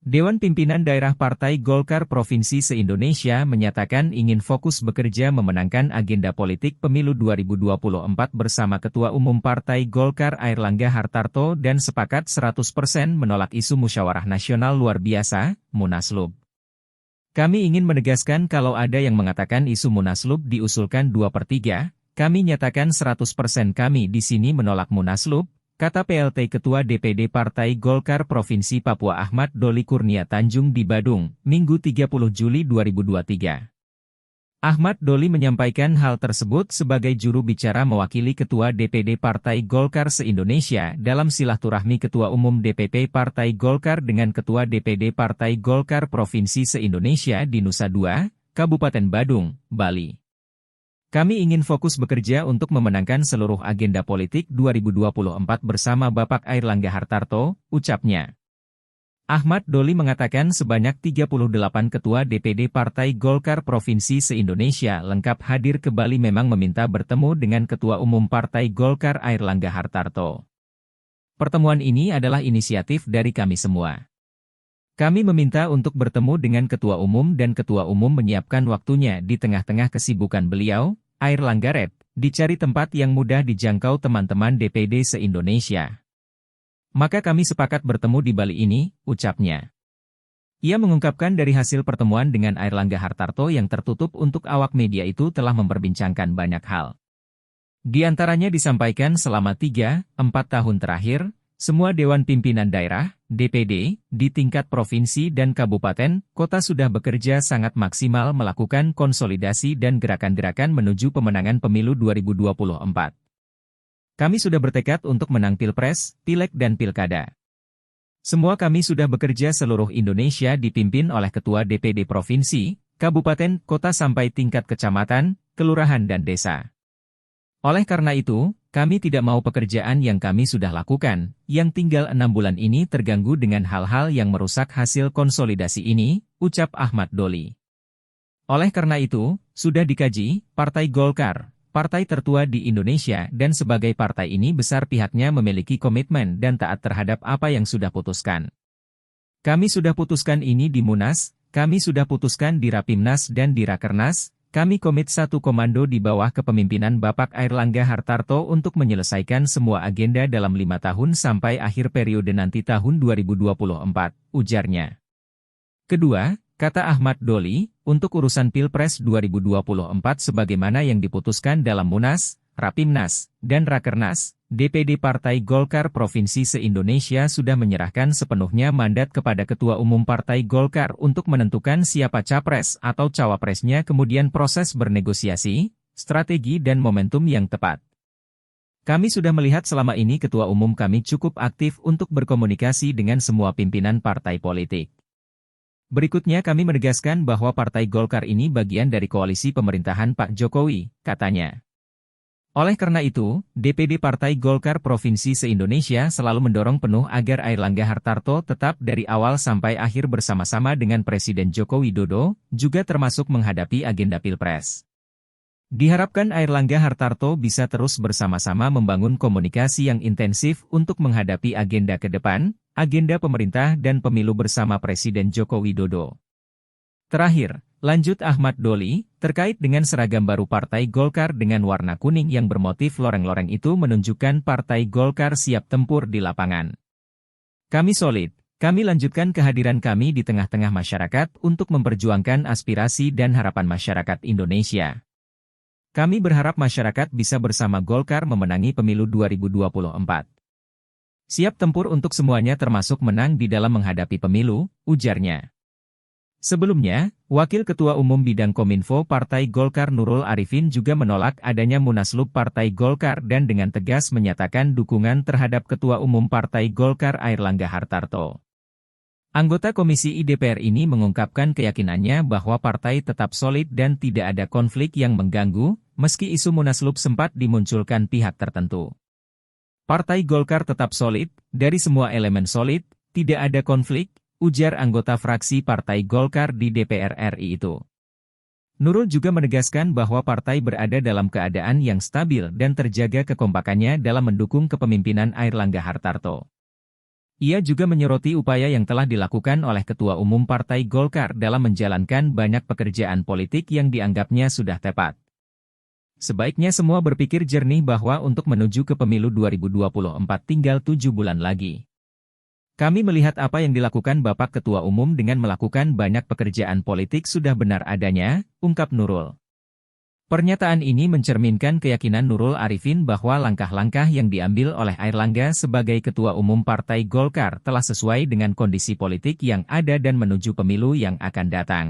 Dewan Pimpinan Daerah Partai Golkar Provinsi se-Indonesia menyatakan ingin fokus bekerja memenangkan agenda politik pemilu 2024 bersama Ketua Umum Partai Golkar Airlangga Hartarto dan sepakat 100% menolak isu musyawarah nasional luar biasa, Munaslup. Kami ingin menegaskan kalau ada yang mengatakan isu Munaslup diusulkan 2/3, kami nyatakan 100% kami di sini menolak Munaslup, kata PLT Ketua DPD Partai Golkar Provinsi Papua Ahmad Doli Kurnia Tanjung di Badung, Minggu 30 Juli 2023. Ahmad Doli menyampaikan hal tersebut sebagai juru bicara mewakili Ketua DPD Partai Golkar se-Indonesia dalam silaturahmi Ketua Umum DPP Partai Golkar dengan Ketua DPD Partai Golkar Provinsi se-Indonesia di Nusa Dua, Kabupaten Badung, Bali. Kami ingin fokus bekerja untuk memenangkan seluruh agenda politik 2024 bersama Bapak Airlangga Hartarto, ucapnya. Ahmad Doli mengatakan sebanyak 38 ketua DPD Partai Golkar Provinsi se-Indonesia lengkap hadir ke Bali memang meminta bertemu dengan Ketua Umum Partai Golkar Airlangga Hartarto. Pertemuan ini adalah inisiatif dari kami semua. Kami meminta untuk bertemu dengan Ketua Umum dan Ketua Umum menyiapkan waktunya di tengah-tengah kesibukan beliau, Airlangga Rep, dicari tempat yang mudah dijangkau teman-teman DPD se-Indonesia. Maka kami sepakat bertemu di Bali ini, ucapnya. Ia mengungkapkan dari hasil pertemuan dengan Airlangga Hartarto yang tertutup untuk awak media itu telah memperbincangkan banyak hal. Di antaranya disampaikan selama 3-4 tahun terakhir, semua Dewan Pimpinan Daerah, DPD, di tingkat provinsi dan kabupaten, kota sudah bekerja sangat maksimal melakukan konsolidasi dan gerakan-gerakan menuju pemenangan pemilu 2024. Kami sudah bertekad untuk menang Pilpres, Pileg dan Pilkada. Semua kami sudah bekerja seluruh Indonesia dipimpin oleh Ketua DPD Provinsi, Kabupaten, Kota sampai tingkat kecamatan, kelurahan dan desa. Oleh karena itu, kami tidak mau pekerjaan yang kami sudah lakukan, yang tinggal 6 bulan ini terganggu dengan hal-hal yang merusak hasil konsolidasi ini, ucap Ahmad Doli. Oleh karena itu, sudah dikaji, Partai Golkar, partai tertua di Indonesia dan sebagai partai ini besar pihaknya memiliki komitmen dan taat terhadap apa yang sudah putuskan. Kami sudah putuskan ini di Munas, kami sudah putuskan di Rapimnas dan di Rakernas. Kami komit satu komando di bawah kepemimpinan Bapak Airlangga Hartarto untuk menyelesaikan semua agenda dalam 5 tahun sampai akhir periode nanti tahun 2024, ujarnya. Kedua, kata Ahmad Doli, untuk urusan Pilpres 2024 sebagaimana yang diputuskan dalam Munas, Rapimnas, dan Rakernas, DPD Partai Golkar Provinsi se-Indonesia sudah menyerahkan sepenuhnya mandat kepada Ketua Umum Partai Golkar untuk menentukan siapa capres atau cawapresnya kemudian proses bernegosiasi, strategi dan momentum yang tepat. Kami sudah melihat selama ini Ketua Umum kami cukup aktif untuk berkomunikasi dengan semua pimpinan partai politik. Berikutnya kami menegaskan bahwa Partai Golkar ini bagian dari koalisi pemerintahan Pak Jokowi, katanya. Oleh karena itu, DPD Partai Golkar Provinsi se-Indonesia selalu mendorong penuh agar Airlangga Hartarto tetap dari awal sampai akhir bersama-sama dengan Presiden Joko Widodo, juga termasuk menghadapi agenda Pilpres. Diharapkan Airlangga Hartarto bisa terus bersama-sama membangun komunikasi yang intensif untuk menghadapi agenda ke depan, agenda pemerintah dan pemilu bersama Presiden Joko Widodo. Terakhir, lanjut Ahmad Doli, terkait dengan seragam baru Partai Golkar dengan warna kuning yang bermotif loreng-loreng itu menunjukkan Partai Golkar siap tempur di lapangan. Kami solid, kami lanjutkan kehadiran kami di tengah-tengah masyarakat untuk memperjuangkan aspirasi dan harapan masyarakat Indonesia. Kami berharap masyarakat bisa bersama Golkar memenangi pemilu 2024. Siap tempur untuk semuanya termasuk menang di dalam menghadapi pemilu, ujarnya. Sebelumnya, Wakil Ketua Umum Bidang Kominfo Partai Golkar Nurul Arifin juga menolak adanya Munaslup Partai Golkar dan dengan tegas menyatakan dukungan terhadap Ketua Umum Partai Golkar Airlangga Hartarto. Anggota Komisi I DPR ini mengungkapkan keyakinannya bahwa partai tetap solid dan tidak ada konflik yang mengganggu, meski isu Munaslup sempat dimunculkan pihak tertentu. Partai Golkar tetap solid, dari semua elemen solid, tidak ada konflik, ujar anggota fraksi Partai Golkar di DPR RI itu. Nurul juga menegaskan bahwa partai berada dalam keadaan yang stabil dan terjaga kekompakannya dalam mendukung kepemimpinan Airlangga Hartarto. Ia juga menyoroti upaya yang telah dilakukan oleh Ketua Umum Partai Golkar dalam menjalankan banyak pekerjaan politik yang dianggapnya sudah tepat. Sebaiknya semua berpikir jernih bahwa untuk menuju ke pemilu 2024 tinggal 7 bulan lagi. Kami melihat apa yang dilakukan Bapak Ketua Umum dengan melakukan banyak pekerjaan politik sudah benar adanya, ungkap Nurul. Pernyataan ini mencerminkan keyakinan Nurul Arifin bahwa langkah-langkah yang diambil oleh Airlangga sebagai Ketua Umum Partai Golkar telah sesuai dengan kondisi politik yang ada dan menuju pemilu yang akan datang.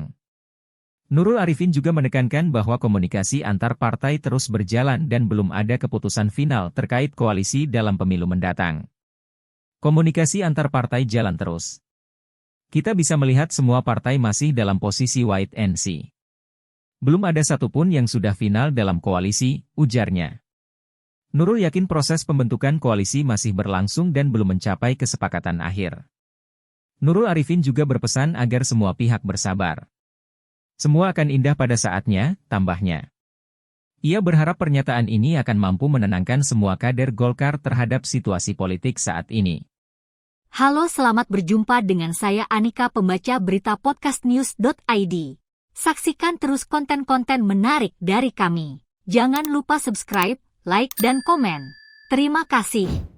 Nurul Arifin juga menekankan bahwa komunikasi antar partai terus berjalan dan belum ada keputusan final terkait koalisi dalam pemilu mendatang. Komunikasi antar partai jalan terus. Kita bisa melihat semua partai masih dalam posisi wait and see. Belum ada satupun yang sudah final dalam koalisi, ujarnya. Nurul yakin proses pembentukan koalisi masih berlangsung dan belum mencapai kesepakatan akhir. Nurul Arifin juga berpesan agar semua pihak bersabar. Semua akan indah pada saatnya, tambahnya. Ia berharap pernyataan ini akan mampu menenangkan semua kader Golkar terhadap situasi politik saat ini. Halo, selamat berjumpa dengan saya Anika, pembaca berita podcastnews.id. Saksikan terus konten-konten menarik dari kami. Jangan lupa subscribe, like, dan komen. Terima kasih.